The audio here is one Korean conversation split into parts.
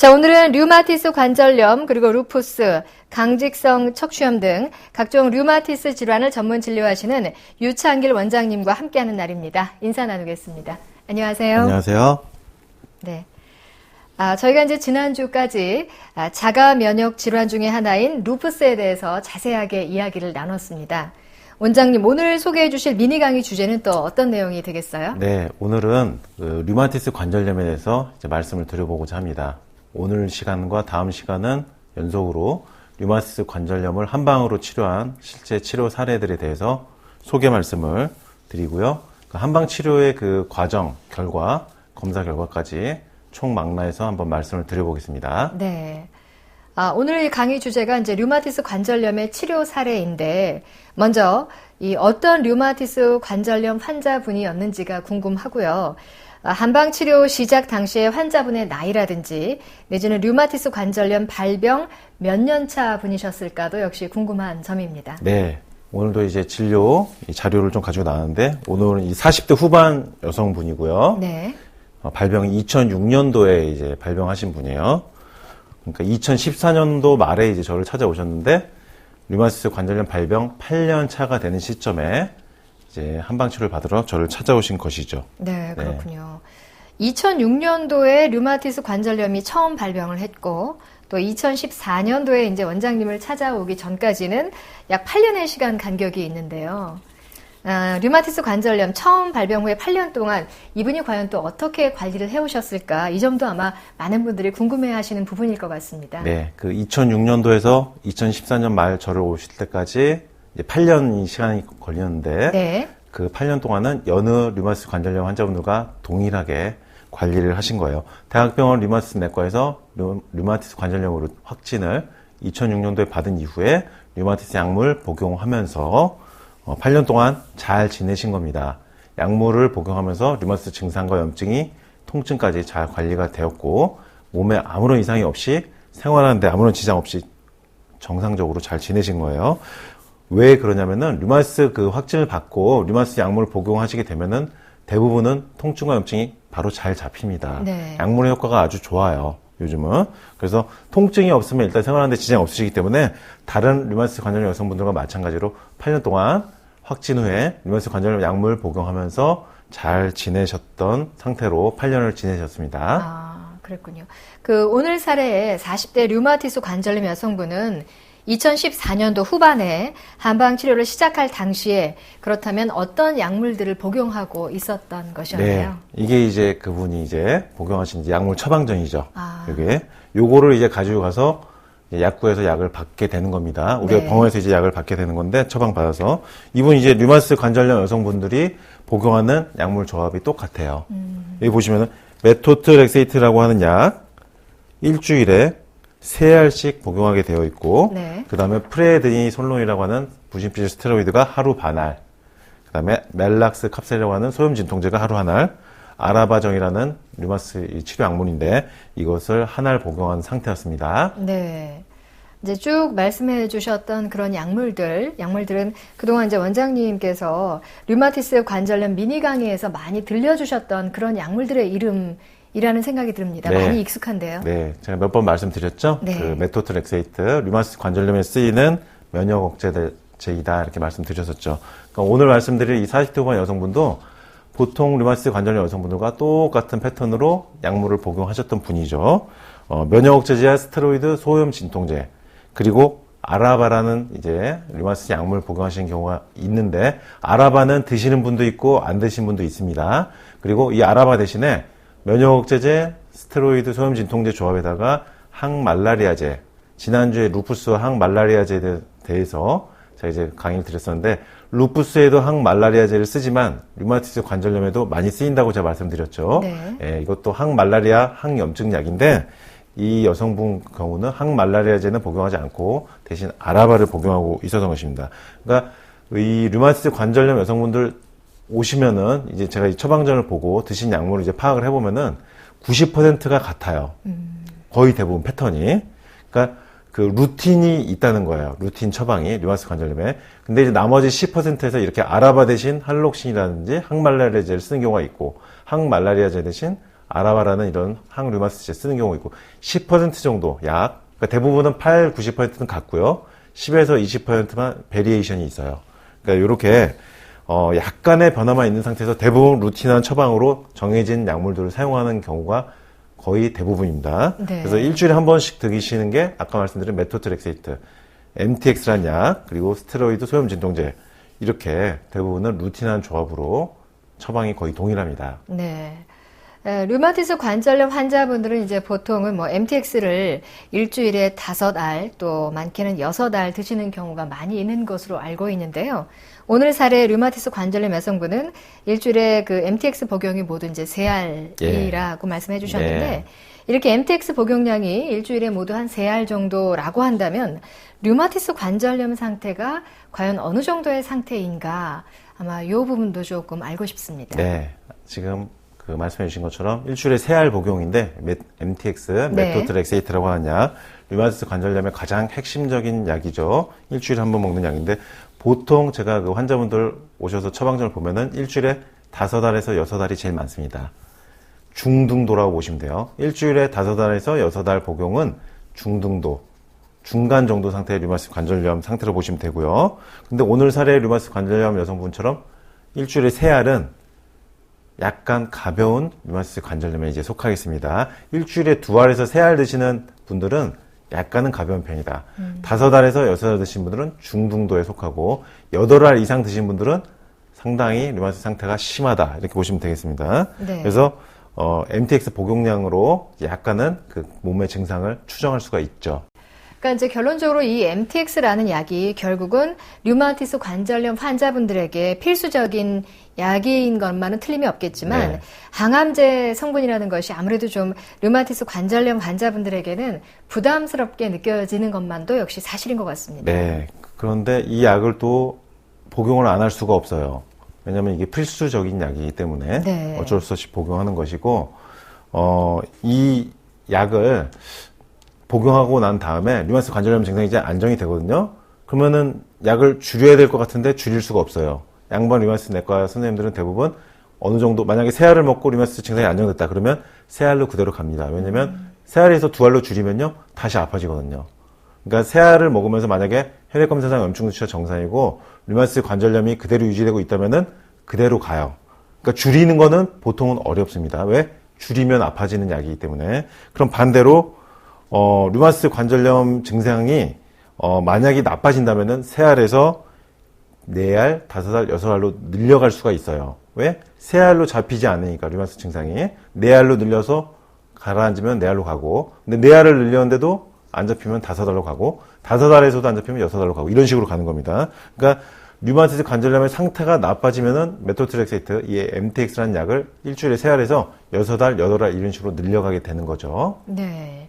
자, 오늘은 류마티스 관절염, 그리고 루푸스, 강직성 척추염 등 각종 류마티스 질환을 전문 진료하시는 유창길 원장님과 함께하는 날입니다. 인사 나누겠습니다. 안녕하세요. 안녕하세요. 네. 저희가 이제 지난주까지 자가 면역 질환 중에 하나인 루푸스에 대해서 자세하게 이야기를 나눴습니다. 원장님, 오늘 소개해 주실 미니 강의 주제는 또 어떤 내용이 되겠어요? 네, 오늘은 류마티스 관절염에 대해서 이제 말씀을 드려보고자 합니다. 오늘 시간과 다음 시간은 연속으로 류마티스 관절염을 한방으로 치료한 실제 치료 사례들에 대해서 소개 말씀을 드리고요. 그 한방 치료의 그 과정, 결과, 검사 결과까지 총망라해서 한번 말씀을 드려보겠습니다. 네. 오늘 이 강의 주제가 이제 류마티스 관절염의 치료 사례인데, 먼저 이 어떤 류마티스 관절염 환자분이었는지가 궁금하고요. 한방 치료 시작 당시에 환자분의 나이라든지 내지는 류마티스 관절염 발병 몇 년차 분이셨을까도 역시 궁금한 점입니다. 네. 오늘도 이제 진료 자료를 좀 가지고 나왔는데, 오늘은 이 40대 후반 여성분이고요. 네. 발병이 2006년도에 이제 발병하신 분이에요. 그러니까 2014년도 말에 이제 저를 찾아오셨는데, 류마티스 관절염 발병 8년 차가 되는 시점에 이제 한방 치료를 받으러 저를 찾아오신 것이죠. 네, 그렇군요. 2006년도에 류마티스 관절염이 처음 발병을 했고, 또 2014년도에 이제 원장님을 찾아오기 전까지는 약 8년의 시간 간격이 있는데요. 류마티스 관절염 처음 발병 후에 8년 동안 이분이 과연 또 어떻게 관리를 해오셨을까? 이 점도 아마 많은 분들이 궁금해하시는 부분일 것 같습니다. 네, 그 2006년도에서 2014년 말 저를 오실 때까지 이제 8년이 시간이 걸렸는데, 네. 그 8년 동안은 여느 류마티스 관절염 환자분들과 동일하게 관리를 하신 거예요. 대학병원 류마티스 내과에서 류마티스 관절염으로 확진을 2006년도에 받은 이후에 류마티스 약물 복용하면서 8년 동안 잘 지내신 겁니다. 약물을 복용하면서 류마티스 증상과 염증이 통증까지 잘 관리가 되었고, 몸에 아무런 이상이 없이 생활하는데 아무런 지장 없이 정상적으로 잘 지내신 거예요. 왜 그러냐면은 류마티스 그 확진을 받고 류마티스 약물을 복용하시게 되면은 대부분은 통증과 염증이 바로 잘 잡힙니다. 네. 약물의 효과가 아주 좋아요, 요즘은. 그래서 통증이 없으면 일단 생활하는데 지장이 없으시기 때문에 다른 류마티스 관절염 여성분들과 마찬가지로 8년 동안 확진 후에 류마티스 관절염 약물 복용하면서 잘 지내셨던 상태로 8년을 지내셨습니다. 그랬군요. 그 오늘 사례의 40대 류마티스 관절염 여성분은 2014년도 후반에 한방 치료를 시작할 당시에 그렇다면 어떤 약물들을 복용하고 있었던 것이었나요? 네, 이게 이제 그분이 이제 복용하신 약물 처방전이죠. 요거를 이제 가지고 가서 약국에서 약을 받게 되는 겁니다. 우리가 네. 병원에서 이제 약을 받게 되는 건데, 처방받아서. 이분 이제 류마티스 관절염 여성분들이 복용하는 약물 조합이 똑같아요. 여기 보시면은 메토트렉세이트라고 하는 약 일주일에 3알씩 복용하게 되어 있고, 네. 그 다음에 프레드니솔론이라고 하는 부신피질 스테로이드가 하루 반알, 그 다음에 멜락스 캅셀이라고 하는 소염 진통제가 하루 한 알, 아라바정이라는 류마티스 치료 약물인데 이것을 한 알 복용한 상태였습니다. 네. 이제 쭉 말씀해 주셨던 그런 약물들은 그동안 이제 원장님께서 류마티스 관절염 미니 강의에서 많이 들려주셨던 그런 약물들의 이름이라는 생각이 듭니다. 네. 많이 익숙한데요. 네, 제가 몇 번 말씀드렸죠? 네. 그 메토트렉세이트, 류마티스 관절염에 쓰이는 면역 억제제이다 이렇게 말씀드렸었죠. 그러니까 오늘 말씀드릴 이 40대 후반 여성분도 보통 류마티스 관절염 여성분들과 똑같은 패턴으로 약물을 복용하셨던 분이죠. 면역 억제제와 스테로이드, 소염 진통제, 그리고 아라바라는 이제 류마티스 약물 복용하시는 경우가 있는데, 아라바는 드시는 분도 있고 안 드시는 분도 있습니다. 그리고 이 아라바 대신에 면역 억제제, 스테로이드, 소염 진통제 조합에다가 항말라리아제, 지난주에 루푸스와 항말라리아제에 대해서 제가 이제 강의를 드렸었는데, 루푸스에도 항말라리아제를 쓰지만 류마티스 관절염에도 많이 쓰인다고 제가 말씀드렸죠. 네. 예, 이것도 항말라리아, 항염증약인데, 이 여성분 경우는 항말라리아제는 복용하지 않고 대신 아라바를 복용하고 있었던 것입니다. 그러니까 이 류마티스 관절염 여성분들 오시면은 이제 제가 이 처방전을 보고 드신 약물을 이제 파악을 해보면은 90%가 같아요. 거의 대부분 패턴이. 그러니까 그 루틴이 있다는 거예요. 루틴 처방이 류마티스 관절염에. 근데 이제 나머지 10%에서 이렇게 아라바 대신 할록신이라든지 항말라리아제를 쓰는 경우가 있고, 항말라리아제 대신 아라바라는 이런 항류마티스제 쓰는 경우가 있고 10% 정도 약, 그러니까 대부분은 8, 90%는 같고요. 10에서 20%만 베리에이션이 있어요. 그러니까 이렇게 약간의 변화만 있는 상태에서 대부분 루틴한 처방으로 정해진 약물들을 사용하는 경우가 거의 대부분입니다. 네. 그래서 일주일에 한 번씩 드시는 게 아까 말씀드린 메토트렉세이트, MTX라는 약, 그리고 스테로이드 소염 진통제 이렇게 대부분은 루틴한 조합으로 처방이 거의 동일합니다. 네. 류마티스 관절염 환자분들은 이제 보통은 뭐 MTX를 일주일에 5알 또 많게는 6알 드시는 경우가 많이 있는 것으로 알고 있는데요. 오늘 사례 류마티스 관절염 여성분은 일주일에 그 MTX 복용이 모두 이제 3알이라고 말씀해 주셨는데 예. 이렇게 MTX 복용량이 일주일에 모두 한 3알 정도라고 한다면 류마티스 관절염 상태가 과연 어느 정도의 상태인가 아마 이 부분도 조금 알고 싶습니다. 네. 지금 그 말씀해 주신 것처럼 일주일에 3알 복용인데 MTX, 네. 메토트렉세이트라고 하는 약, 류마티스 관절염의 가장 핵심적인 약이죠. 일주일에 한 번 먹는 약인데 보통 제가 그 환자분들 오셔서 처방전을 보면은 일주일에 5알에서 6알이 제일 많습니다. 중등도라고 보시면 돼요. 일주일에 5알에서 6알 복용은 중등도, 중간 정도 상태의 류마티스 관절염 상태로 보시면 되고요. 근데 오늘 사례의 류마티스 관절염 여성분처럼 일주일에 3알은 약간 가벼운 류마티스 관절염에 이제 속하겠습니다. 일주일에 2알에서 3알 드시는 분들은 약간은 가벼운 편이다. 5알에서 6알 드신 분들은 중등도에 속하고 8알 이상 드신 분들은 상당히 류마티스 상태가 심하다. 이렇게 보시면 되겠습니다. 네. 그래서 MTX 복용량으로 약간은 그 몸의 증상을 추정할 수가 있죠. 그러니까 이제 결론적으로 이 MTX라는 약이 결국은 류마티스 관절염 환자분들에게 필수적인 약인 것만은 틀림이 없겠지만 네. 항암제 성분이라는 것이 아무래도 좀 류마티스 관절염 환자분들에게는 부담스럽게 느껴지는 것만도 역시 사실인 것 같습니다. 네. 그런데 이 약을 또 복용을 안 할 수가 없어요. 왜냐하면 이게 필수적인 약이기 때문에 네. 어쩔 수 없이 복용하는 것이고 이 약을 복용하고 난 다음에 류마티스 관절염 증상이 이제 안정이 되거든요. 그러면은 약을 줄여야 될 것 같은데 줄일 수가 없어요. 양반 류마티스 내과 선생님들은 대부분 어느 정도 만약에 3알을 먹고 류마티스 증상이 안정됐다 그러면 3알로 그대로 갑니다. 왜냐면 3알에서 2알로 줄이면요 다시 아파지거든요. 그러니까 3알을 먹으면서 만약에 혈액 검사상 염증 수치가 정상이고 류마티스 관절염이 그대로 유지되고 있다면은 그대로 가요. 그러니까 줄이는 거는 보통은 어렵습니다. 왜? 줄이면 아파지는 약이기 때문에. 그럼 반대로 류마티스 관절염 증상이 만약에 나빠진다면은 3알에서 4알, 5알, 6알로 늘려갈 수가 있어요. 왜? 3알로 잡히지 않으니까 류마티스 증상이 4알로 늘려서 가라앉으면 4알로 가고 근데 4알을 늘렸는데도 안 잡히면 5알로 가고 5알에서도 안 잡히면 6알로 가고 이런 식으로 가는 겁니다. 그러니까 류마티스 관절염의 상태가 나빠지면은 메토트렉세이트, 이 MTX라는 약을 일주일에 3알에서 6알, 8알 이런 식으로 늘려가게 되는 거죠. 네.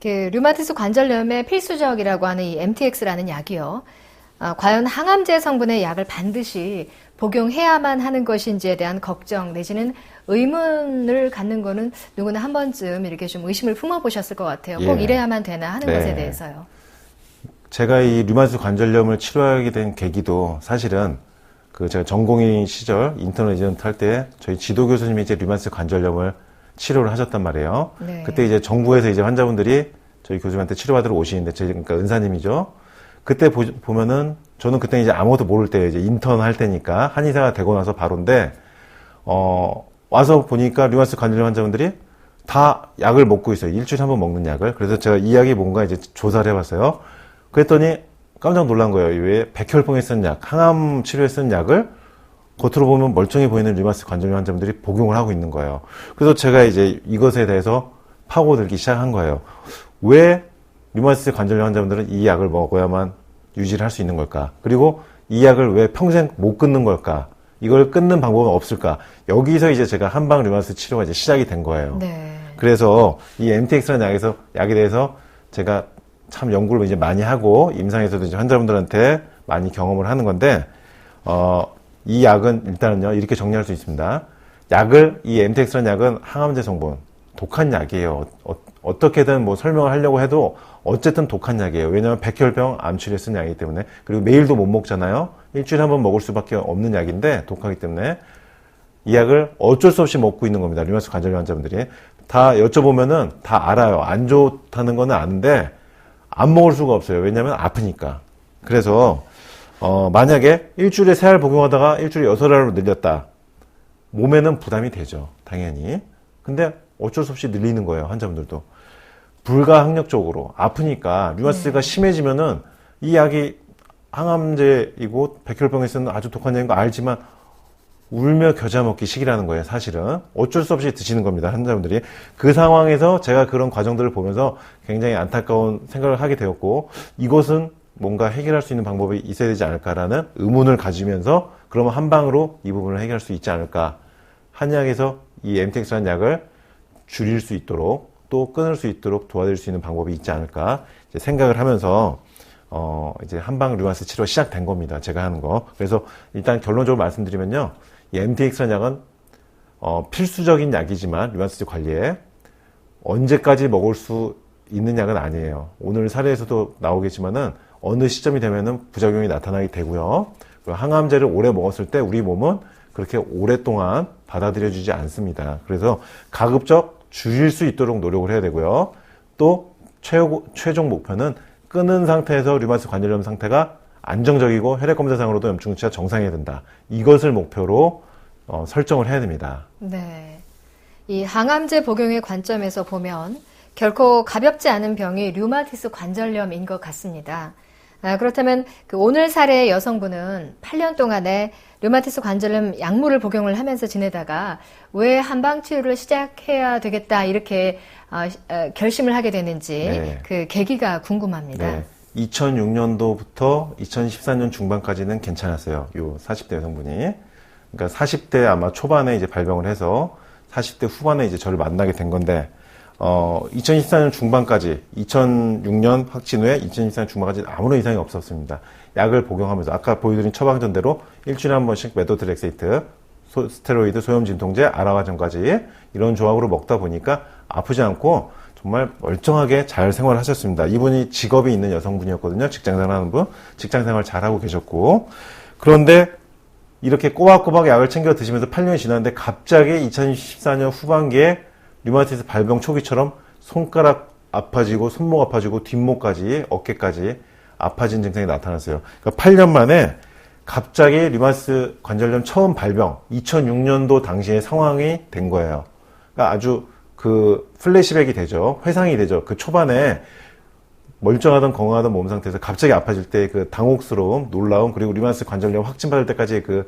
그 류마티스 관절염의 필수적이라고 하는 이 MTX라는 약이요. 과연 항암제 성분의 약을 반드시 복용해야만 하는 것인지에 대한 걱정 내지는 의문을 갖는 거는 누구나 한 번쯤 이렇게 좀 의심을 품어보셨을 것 같아요. 꼭 예. 이래야만 되나 하는 네. 것에 대해서요. 제가 이 류마티스 관절염을 치료하게 된 계기도 사실은 그 제가 전공의 시절 인터넷 에이전트 할 때 저희 지도 교수님이 이제 류마티스 관절염을 치료를 하셨단 말이에요. 네. 그때 이제 정부에서 이제 환자분들이 저희 교수님한테 치료받으러 오시는데 저희 그러니까 은사님이죠. 그때 보면은 저는 그때 이제 아무것도 모를 때 이제 인턴 할 때니까 한의사가 되고 나서 바로인데 와서 보니까 류마티스 관절염 환자분들이 다 약을 먹고 있어요. 일주일에 한 번 먹는 약을. 그래서 제가 이 약이 뭔가 이제 조사를 해봤어요. 그랬더니 깜짝 놀란 거예요. 왜 백혈병에 쓴 약, 항암 치료에 쓴 약을 겉으로 보면 멀쩡해 보이는 류마티스 관절염 환자분들이 복용을 하고 있는 거예요. 그래서 제가 이제 이것에 대해서 파고들기 시작한 거예요. 왜 류마티스 관절염 환자분들은 이 약을 먹어야만 유지를 할 수 있는 걸까? 그리고 이 약을 왜 평생 못 끊는 걸까? 이걸 끊는 방법은 없을까? 여기서 이제 제가 한방 류마티스 치료가 이제 시작이 된 거예요. 네. 그래서 이 MTX라는 약에 대해서 제가 참 연구를 이제 많이 하고 임상에서도 이제 환자분들한테 많이 경험을 하는 건데 이 약은 일단은요 이렇게 정리할 수 있습니다. 이 MTX라는 약은 항암제 성분, 독한 약이에요. 어떻게든 뭐 설명을 하려고 해도 어쨌든 독한 약이에요. 왜냐하면 백혈병, 암 치료에 쓴 약이기 때문에. 그리고 매일도 못 먹잖아요. 일주일에 한 번 먹을 수밖에 없는 약인데 독하기 때문에 이 약을 어쩔 수 없이 먹고 있는 겁니다. 류마티스 관절염 환자분들이. 다 여쭤보면은 다 알아요. 안 좋다는 거는 아는데 안 먹을 수가 없어요. 왜냐면 아프니까. 그래서 만약에 일주일에 3알 복용하다가 일주일에 6알로 늘렸다. 몸에는 부담이 되죠. 당연히. 근데 어쩔 수 없이 늘리는 거예요. 환자분들도. 불가항력적으로 아프니까 류마티스가 심해지면은 이 약이 항암제이고 백혈병에서는 아주 독한 약인 거 알지만 울며 겨자 먹기 식이라는 거예요. 사실은 어쩔 수 없이 드시는 겁니다. 환자분들이. 그 상황에서 제가 그런 과정들을 보면서 굉장히 안타까운 생각을 하게 되었고, 이것은 뭔가 해결할 수 있는 방법이 있어야 되지 않을까라는 의문을 가지면서 그러면 한 방으로 이 부분을 해결할 수 있지 않을까. 한약에서 이 MTX라는 약을 줄일 수 있도록 또 끊을 수 있도록 도와드릴 수 있는 방법이 있지 않을까 이제 생각을 하면서 이제 한방 류마티스 치료 시작된 겁니다. 제가 하는 거. 그래서 일단 결론적으로 말씀드리면요. 이 MTX라는 약은 필수적인 약이지만 류마티스 관리에 언제까지 먹을 수 있는 약은 아니에요. 오늘 사례에서도 나오겠지만은 어느 시점이 되면은 부작용이 나타나게 되고요. 그리고 항암제를 오래 먹었을 때 우리 몸은 그렇게 오랫동안 받아들여주지 않습니다. 그래서 가급적 줄일 수 있도록 노력을 해야 되고요. 또 최종 목표는 끊은 상태에서 류마티스 관절염 상태가 안정적이고 혈액 검사상으로도 염증 수치가 정상이어야 된다. 이것을 목표로 설정을 해야 됩니다. 네. 이 항암제 복용의 관점에서 보면 결코 가볍지 않은 병이 류마티스 관절염인 것 같습니다. 그렇다면 그 오늘 사례의 여성분은 8년 동안에 류마티스 관절염 약물을 복용을 하면서 지내다가 왜 한방 치료를 시작해야 되겠다 이렇게 결심을 하게 되는지 네. 그 계기가 궁금합니다. 네. 2006년도부터 2014년 중반까지는 괜찮았어요. 요 40대 여성분이. 그러니까 40대 아마 초반에 이제 발병을 해서 40대 후반에 이제 저를 만나게 된 건데 2014년 중반까지 2006년 확진 후에 2014년 중반까지 아무런 이상이 없었습니다. 약을 복용하면서 아까 보여드린 처방전대로 일주일에 한 번씩 메도트렉세이트, 스테로이드, 소염 진통제, 아라화전까지 이런 조합으로 먹다 보니까 아프지 않고 정말 멀쩡하게 잘 생활하셨습니다. 이분이 직업이 있는 여성분이었거든요. 직장생활하는 분. 직장생활 잘하고 계셨고. 그런데 이렇게 꼬박꼬박 약을 챙겨 드시면서 8년이 지났는데 갑자기 2014년 후반기에 류마티스 발병 초기처럼 손가락 아파지고 손목 아파지고 뒷목까지 어깨까지 아파진 증상이 나타났어요. 그러니까 8년 만에 갑자기 류마티스 관절염 처음 발병 2006년도 당시의 상황이 된 거예요. 그러니까 아주 그 플래시백이 되죠. 회상이 되죠. 그 초반에 멀쩡하던 건강하던 몸 상태에서 갑자기 아파질 때 그 당혹스러움, 놀라움, 그리고 류마티스 관절염 확진받을 때까지 그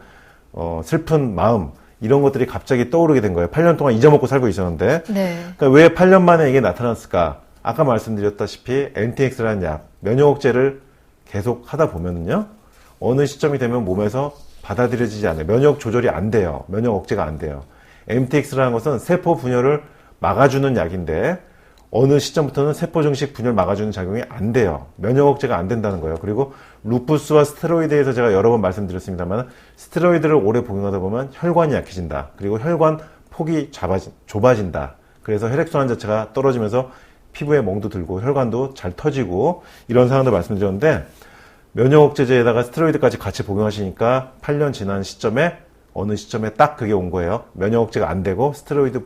슬픈 마음 이런 것들이 갑자기 떠오르게 된 거예요. 8년 동안 잊어먹고 살고 있었는데. 네. 그러니까 왜 8년 만에 이게 나타났을까? 아까 말씀드렸다시피 MTX라는 약, 면역억제를 계속 하다 보면은요. 어느 시점이 되면 몸에서 받아들여지지 않아요. 면역 조절이 안 돼요. 면역 억제가 안 돼요. MTX라는 것은 세포 분열을 막아주는 약인데 어느 시점부터는 세포 증식 분열 막아주는 작용이 안 돼요. 면역 억제가 안 된다는 거예요. 그리고 루푸스와 스테로이드에서 제가 여러 번 말씀드렸습니다만 스테로이드를 오래 복용하다 보면 혈관이 약해진다. 그리고 혈관 폭이 좁아진다. 그래서 혈액순환 자체가 떨어지면서 피부에 멍도 들고 혈관도 잘 터지고 이런 상황도 말씀드렸는데 면역 억제제에다가 스테로이드까지 같이 복용하시니까 8년 지난 시점에 어느 시점에 딱 그게 온 거예요. 면역 억제가 안 되고 스테로이드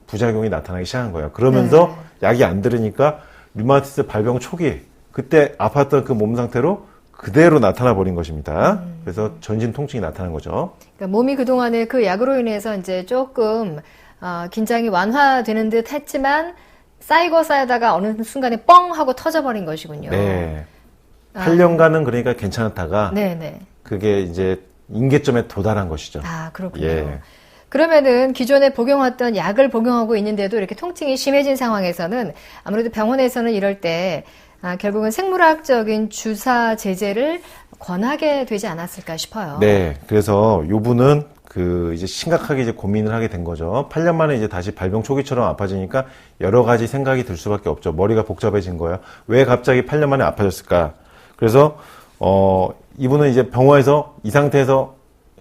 부작용이 나타나기 시작한 거예요. 그러면서 약이 안 들으니까 류마티스 발병 초기 그때 아팠던 그 몸 상태로 그대로 나타나 버린 것입니다. 그래서 전신 통증이 나타난 거죠. 그러니까 몸이 그동안에 그 약으로 인해서 이제 조금 긴장이 완화되는 듯 했지만 쌓이고 쌓이다가 어느 순간에 뻥 하고 터져버린 것이군요. 네. 8년간은 그러니까 괜찮았다가 네네. 그게 이제 임계점에 도달한 것이죠. 아, 그렇군요. 예. 그러면은 기존에 복용했던 약을 복용하고 있는데도 이렇게 통증이 심해진 상황에서는 아무래도 병원에서는 이럴 때 결국은 생물학적인 주사 제제를 권하게 되지 않았을까 싶어요. 네. 그래서 요분은 이제 심각하게 이제 고민을 하게 된 거죠. 8년 만에 이제 다시 발병 초기처럼 아파지니까 여러 가지 생각이 들 수밖에 없죠. 머리가 복잡해진 거예요. 왜 갑자기 8년 만에 아파졌을까? 그래서, 이분은 이제 병원에서 이 상태에서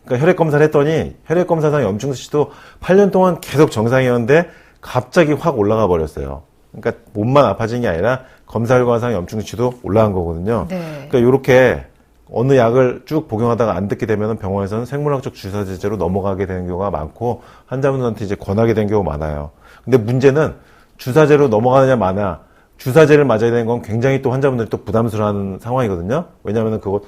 그러니까 혈액 검사를 했더니 혈액 검사상 염증 수치도 8년 동안 계속 정상이었는데 갑자기 확 올라가 버렸어요. 그러니까 몸만 아파진 게 아니라 검사 결과상 염증 수치도 올라간 거거든요. 네. 그러니까 이렇게 어느 약을 쭉 복용하다가 안 듣게 되면 병원에서는 생물학적 주사제제로 넘어가게 되는 경우가 많고 환자분들한테 이제 권하게 된 경우가 많아요. 근데 문제는 주사제로 넘어가느냐 마냐, 주사제를 맞아야 되는 건 굉장히 또 환자분들이 또 부담스러워하는 상황이거든요. 왜냐하면 그거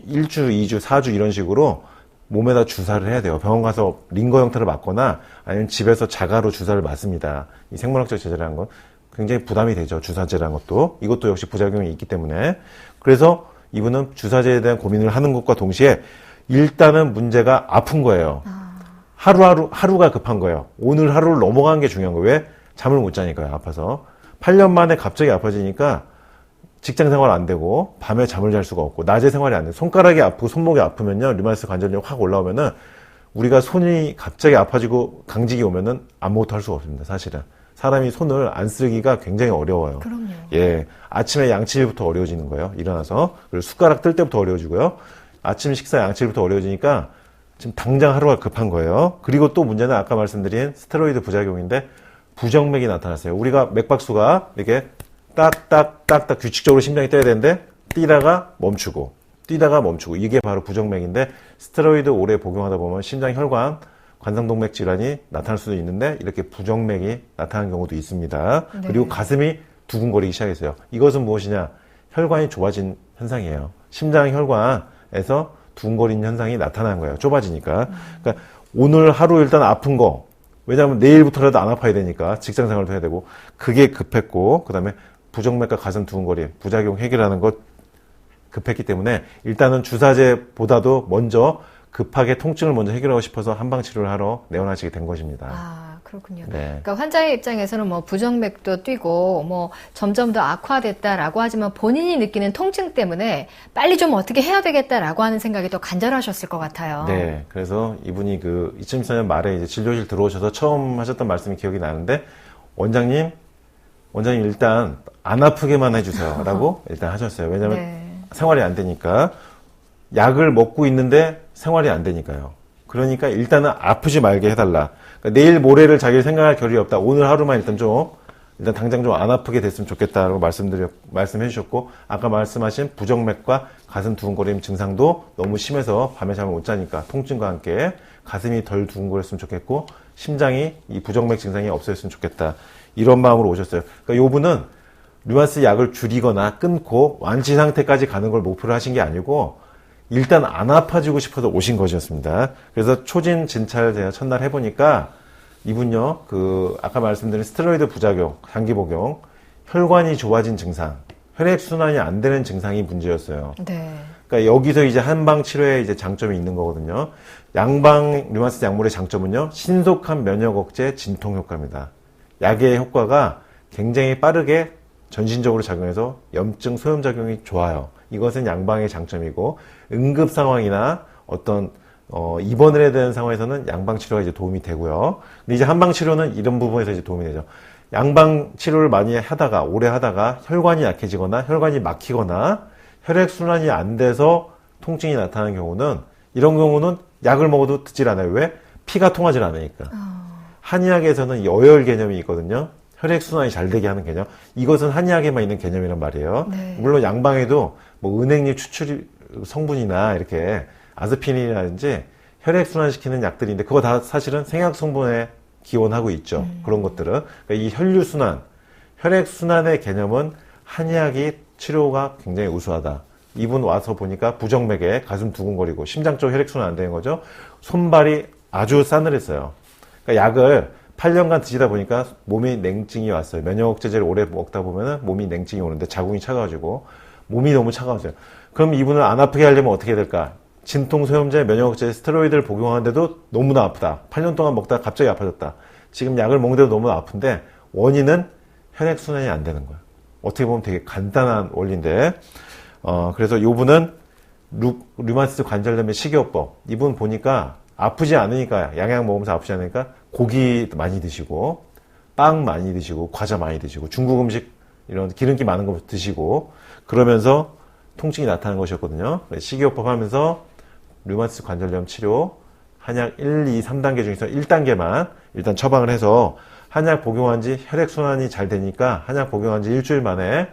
1주, 2주, 4주 이런 식으로 몸에다 주사를 해야 돼요. 병원 가서 링거 형태를 맞거나 아니면 집에서 자가로 주사를 맞습니다. 이 생물학적 제제라는 건 굉장히 부담이 되죠. 주사제라는 것도. 이것도 역시 부작용이 있기 때문에. 그래서 이분은 주사제에 대한 고민을 하는 것과 동시에 일단은 문제가 아픈 거예요. 하루가 급한 거예요. 오늘 하루를 넘어가는 게 중요한 거예요. 왜? 잠을 못 자니까요. 아파서. 8년 만에 갑자기 아파지니까 직장 생활 안 되고 밤에 잠을 잘 수가 없고 낮에 생활이 안 돼. 손가락이 아프고 손목이 아프면요. 류마티스 관절염이 확 올라오면은 우리가 손이 갑자기 아파지고 강직이 오면은 아무것도 할 수가 없습니다. 사실은. 사람이 손을 안 쓰기가 굉장히 어려워요. 그럼요. 예. 아침에 양치질부터 어려워지는 거예요. 일어나서. 그리고 숟가락 뜰 때부터 어려워지고요. 아침 식사 양치질부터 어려워지니까 지금 당장 하루가 급한 거예요. 그리고 또 문제는 아까 말씀드린 스테로이드 부작용인데 부정맥이 나타났어요. 우리가 맥박수가 이렇게 딱딱딱딱 규칙적으로 심장이 뛰어야 되는데 뛰다가 멈추고 이게 바로 부정맥인데 스테로이드 오래 복용하다 보면 심장 혈관 관상동맥 질환이 나타날 수도 있는데 이렇게 부정맥이 나타나는 경우도 있습니다. 네. 그리고 가슴이 두근거리기 시작했어요. 이것은 무엇이냐? 혈관이 좁아진 현상이에요. 심장 혈관에서 두근거리는 현상이 나타나는 거예요. 좁아지니까. 그러니까 오늘 하루 일단 아픈 거, 왜냐하면 내일부터라도 안 아파야 되니까 직장 생활도 해야 되고 그게 급했고 그다음에 부정맥과 가슴 두근거림, 부작용 해결하는 것 급했기 때문에 일단은 주사제보다도 먼저 급하게 통증을 먼저 해결하고 싶어서 한방치료를 하러 내원하시게 된 것입니다. 아, 그렇군요. 네. 그러니까 환자의 입장에서는 뭐 부정맥도 뛰고 뭐 점점 더 악화됐다라고 하지만 본인이 느끼는 통증 때문에 빨리 좀 어떻게 해야 되겠다라고 하는 생각이 더 간절하셨을 것 같아요. 네. 그래서 이분이 그 2014년 말에 이제 진료실 들어오셔서 처음 하셨던 말씀이 기억이 나는데 원장님 일단 안 아프게만 해주세요. 라고 일단 하셨어요. 왜냐면 네. 생활이 안 되니까 약을 먹고 있는데 생활이 안 되니까요. 그러니까 일단은 아프지 말게 해달라. 그러니까 내일 모레를 자기 생각할 겨를이 없다. 오늘 하루만 일단 당장 좀 안 아프게 됐으면 좋겠다라고 말씀해 주셨고 아까 말씀하신 부정맥과 가슴 두근거림 증상도 너무 심해서 밤에 잠을 못 자니까 통증과 함께 가슴이 덜 두근거렸으면 좋겠고 심장이 이 부정맥 증상이 없어졌으면 좋겠다. 이런 마음으로 오셨어요. 그러니까 요분은 류마티스 약을 줄이거나 끊고 완치 상태까지 가는 걸 목표로 하신 게 아니고 일단 안 아파지고 싶어서 오신 것이었습니다. 그래서 초진 진찰 제가 첫날 해보니까 이분요, 아까 말씀드린 스테로이드 부작용, 장기 복용, 혈관이 좁아진 증상, 혈액순환이 안 되는 증상이 문제였어요. 네. 그러니까 여기서 이제 한방 치료에 이제 장점이 있는 거거든요. 양방 류마티스 약물의 장점은요, 신속한 면역 억제 진통 효과입니다. 약의 효과가 굉장히 빠르게 전신적으로 작용해서 염증 소염 작용이 좋아요. 이것은 양방의 장점이고 응급 상황이나 어떤 입원을 해야 되는 상황에서는 양방 치료가 이제 도움이 되고요. 근데 이제 한방 치료는 이런 부분에서 이제 도움이 되죠. 양방 치료를 많이 하다가 오래 하다가 혈관이 약해지거나 혈관이 막히거나 혈액 순환이 안 돼서 통증이 나타나는 경우는 이런 경우는 약을 먹어도 듣질 않아요. 왜? 피가 통하질 않으니까. 한의학에서는 여열 개념이 있거든요. 혈액순환이 잘 되게 하는 개념. 이것은 한의학에만 있는 개념이란 말이에요. 네. 물론 양방에도 뭐 은행잎 추출 성분이나 이렇게 아스피린이라든지 혈액순환시키는 약들인데 그거 다 사실은 생약 성분에 기원하고 있죠. 그런 것들은. 그러니까 이 혈류순환, 혈액순환의 개념은 한의학이 치료가 굉장히 우수하다. 이분 와서 보니까 부정맥에 가슴 두근거리고 심장 쪽 혈액순환 안 되는 거죠. 손발이 아주 싸늘했어요. 그러니까 약을 8년간 드시다 보니까 몸이 냉증이 왔어요. 면역 억제제를 오래 먹다 보면 몸이 냉증이 오는데 자궁이 차가워지고 몸이 너무 차가워져요. 그럼 이분을 안 아프게 하려면 어떻게 해야 될까? 진통 소염제, 면역 억제, 스테로이드를 복용하는데도 너무나 아프다. 8년 동안 먹다가 갑자기 아파졌다. 지금 약을 먹는데도 너무나 아픈데 원인은 혈액순환이 안 되는 거예요. 어떻게 보면 되게 간단한 원리인데 그래서 이분은 류마티스 관절염의 식이요법. 이분 보니까 아프지 않으니까 양약 먹으면서 아프지 않으니까 고기 많이 드시고 빵 많이 드시고 과자 많이 드시고 중국 음식 이런 기름기 많은 거 드시고 그러면서 통증이 나타나는 것이었거든요. 식이요법 하면서 류마티스 관절염 치료 한약 1, 2, 3단계 중에서 1단계만 일단 처방을 해서 한약 복용한 지 혈액순환이 잘 되니까 한약 복용한 지 일주일 만에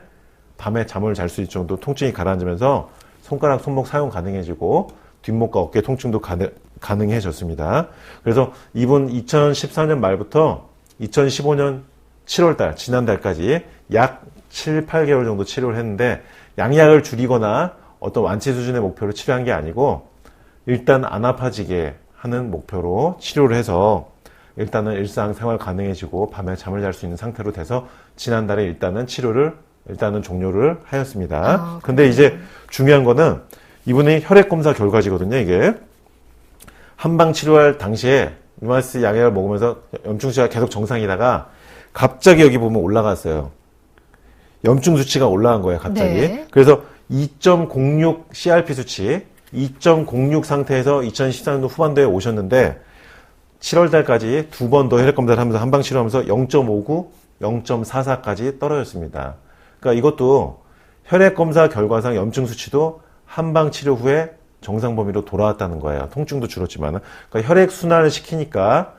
밤에 잠을 잘 수 있을 정도 통증이 가라앉으면서 손가락, 손목 사용 가능해지고 뒷목과 어깨 통증도 가능해졌습니다. 그래서 이분 2014년 말부터 2015년 7월달, 지난달까지 약 7, 8개월 정도 치료를 했는데 양약을 줄이거나 어떤 완치 수준의 목표로 치료한 게 아니고 일단 안 아파지게 하는 목표로 치료를 해서 일단은 일상생활 가능해지고 밤에 잠을 잘 수 있는 상태로 돼서 지난달에 일단은 치료를 종료를 하였습니다. 근데 이제 중요한 거는 이분의 혈액 검사 결과지거든요, 이게. 한방 치료할 당시에 류마티스 양약을 먹으면서 염증 수치가 계속 정상이다가 갑자기 여기 보면 올라갔어요. 염증 수치가 올라간 거예요, 갑자기. 네. 그래서 2.06 CRP 수치, 2.06 상태에서 2014년도 후반도에 오셨는데 7월 달까지 두 번 더 혈액 검사를 하면서 한방 치료하면서 0.59, 0.44까지 떨어졌습니다. 그러니까 이것도 혈액 검사 결과상 염증 수치도 한방 치료 후에 정상 범위로 돌아왔다는 거예요. 통증도 줄었지만. 그러니까 혈액 순환을 시키니까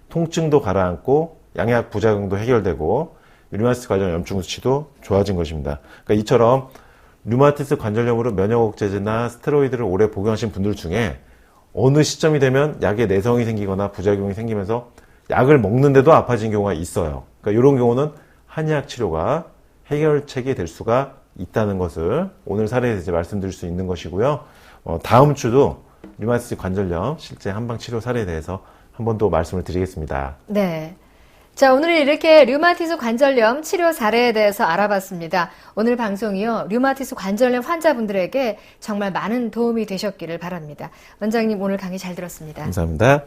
통증도 가라앉고 양약 부작용도 해결되고 류마티스 관련 염증 수치도 좋아진 것입니다. 그러니까 이처럼 류마티스 관절염으로 면역 억제제나 스테로이드를 오래 복용하신 분들 중에 어느 시점이 되면 약에 내성이 생기거나 부작용이 생기면서 약을 먹는데도 아파진 경우가 있어요. 그러니까 이런 경우는 한약 치료가 해결책이 될 수가 있다는 것을 오늘 사례에서 이제 말씀드릴 수 있는 것이고요. 다음 주도 류마티스 관절염 실제 한방 치료 사례에 대해서 한 번 더 말씀을 드리겠습니다. 네. 자, 오늘은 이렇게 류마티스 관절염 치료 사례에 대해서 알아봤습니다. 오늘 방송이요, 류마티스 관절염 환자분들에게 정말 많은 도움이 되셨기를 바랍니다. 원장님, 오늘 강의 잘 들었습니다. 감사합니다.